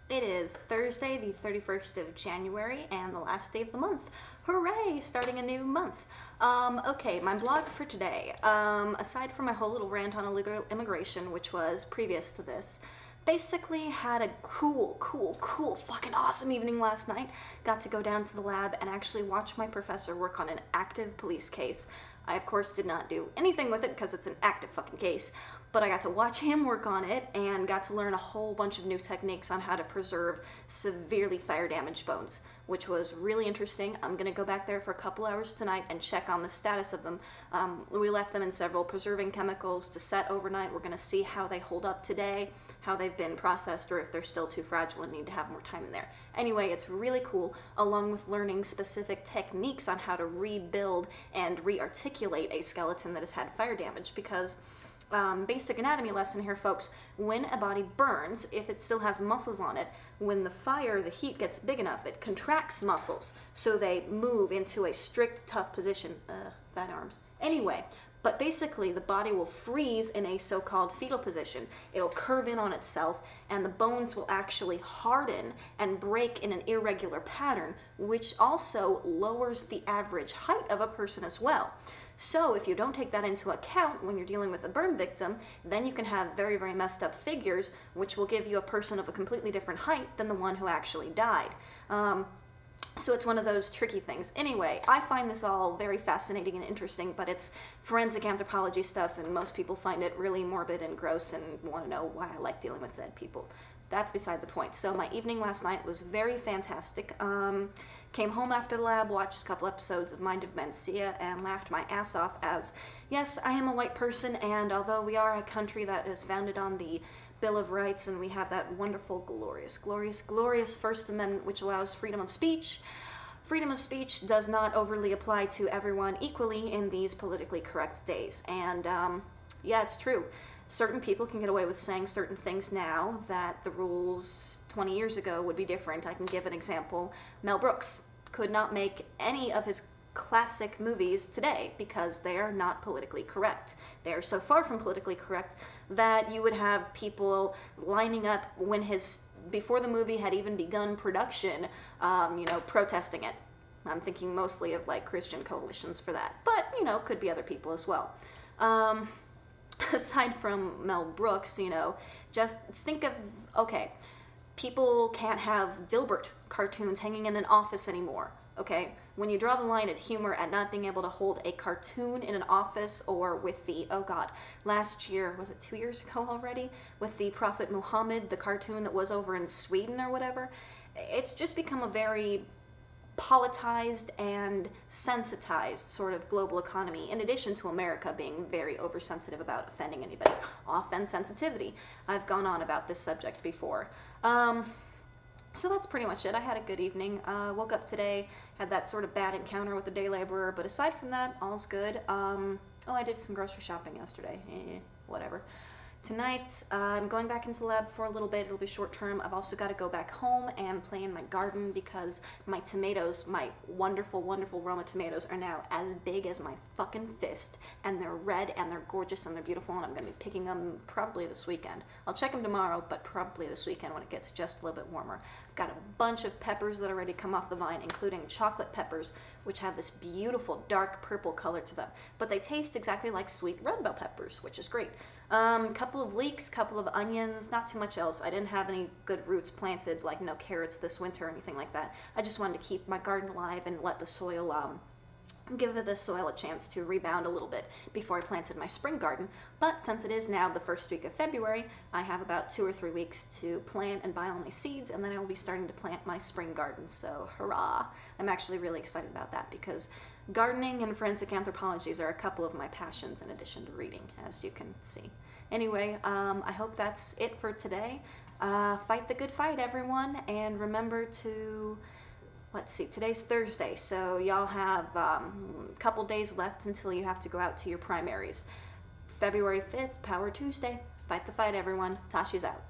It is Thursday, the 31st of January, and the last day of the month. Hooray! Starting a new month. Okay, my blog for today. Aside from my whole little rant on illegal immigration, which was previous to this, basically had a cool, fucking awesome evening last night. Got to go down to the lab and actually watch my professor work on an active police case. I, of course, did not do anything with it because it's an active fucking case, but I got to watch him work on it and got to learn a whole bunch of new techniques on how to preserve severely fire-damaged bones, which was really interesting. I'm going to go back there for a couple hours tonight and check on the status of them. We left them in several preserving chemicals to set overnight. We're going to see how they hold up today, how they've been processed, or if they're still too fragile and need to have more time in there. Anyway, it's really cool, along with learning specific techniques on how to rebuild and re-articulate a skeleton that has had fire damage, because basic anatomy lesson here, folks. When a body burns, if it still has muscles on it, when the heat gets big enough, it contracts muscles, so they move into a strict, tough position. Fat arms. Anyway, but basically the body will freeze in a so-called fetal position. It'll curve in on itself, and the bones will actually harden and break in an irregular pattern, which also lowers the average height of a person as well. So if you don't take that into account when you're dealing with a burn victim, then you can have very, very messed up figures, which will give you a person of a completely different height than the one who actually died. So it's one of those tricky things. Anyway, I find this all very fascinating and interesting, but it's forensic anthropology stuff, and most people find it really morbid and gross and want to know why I like dealing with dead people. That's beside the point. So my evening last night was very fantastic. Came home after the lab, watched a couple episodes of Mind of Mencia, and laughed my ass off as, yes, I am a white person, and although we are a country that is founded on the Bill of Rights, and we have that wonderful, glorious First Amendment which allows freedom of speech does not overly apply to everyone equally in these politically correct days. And yeah, it's true. Certain people can get away with saying certain things now that the rules 20 years ago would be different. I can give an example. Mel Brooks could not make any of his classic movies today because they are not politically correct. They are so far from politically correct that you would have people lining up before the movie had even begun production, protesting it. I'm thinking mostly of like Christian coalitions for that, but could be other people as well. Aside from Mel Brooks, just think of, okay, people can't have Dilbert cartoons hanging in an office anymore, okay? When you draw the line at humor at not being able to hold a cartoon in an office, or with the, oh god, last year, was it 2 years ago already? With the Prophet Muhammad, the cartoon that was over in Sweden or whatever, it's just become a very politicized and sensitized sort of global economy, in addition to America being very oversensitive about offending anybody. Offense sensitivity. I've gone on about this subject before. So that's pretty much it. I had a good evening. Woke up today, had that sort of bad encounter with the day laborer, but aside from that, all's good. Oh, I did some grocery shopping yesterday. Whatever. Tonight, I'm going back into the lab for a little bit. It'll be short term. I've also got to go back home and play in my garden because my tomatoes, my wonderful, wonderful Roma tomatoes, are now as big as my fucking fist. And they're red, and they're gorgeous, and they're beautiful, and I'm going to be picking them probably this weekend. I'll check them tomorrow, but probably this weekend when it gets just a little bit warmer. I've got a bunch of peppers that are ready to come off the vine, including chocolate peppers, which have this beautiful dark purple color to them. But they taste exactly like sweet red bell peppers, which is great. Couple of leeks, couple of onions, not too much else. I didn't have any good roots planted, like no carrots this winter or anything like that. I just wanted to keep my garden alive and let the soil, give the soil a chance to rebound a little bit before I planted my spring garden. But since it is now the first week of February, I have about 2 or 3 weeks to plant and buy all my seeds, and then I will be starting to plant my spring garden. So hurrah! I'm actually really excited about that because gardening and forensic anthropologies are a couple of my passions in addition to reading, as you can see. Anyway, I hope that's it for today. Fight the good fight, everyone, and remember to, let's see, today's Thursday, so y'all have a couple days left until you have to go out to your primaries. February 5th, Power Tuesday. Fight the fight, everyone. Tashi's out.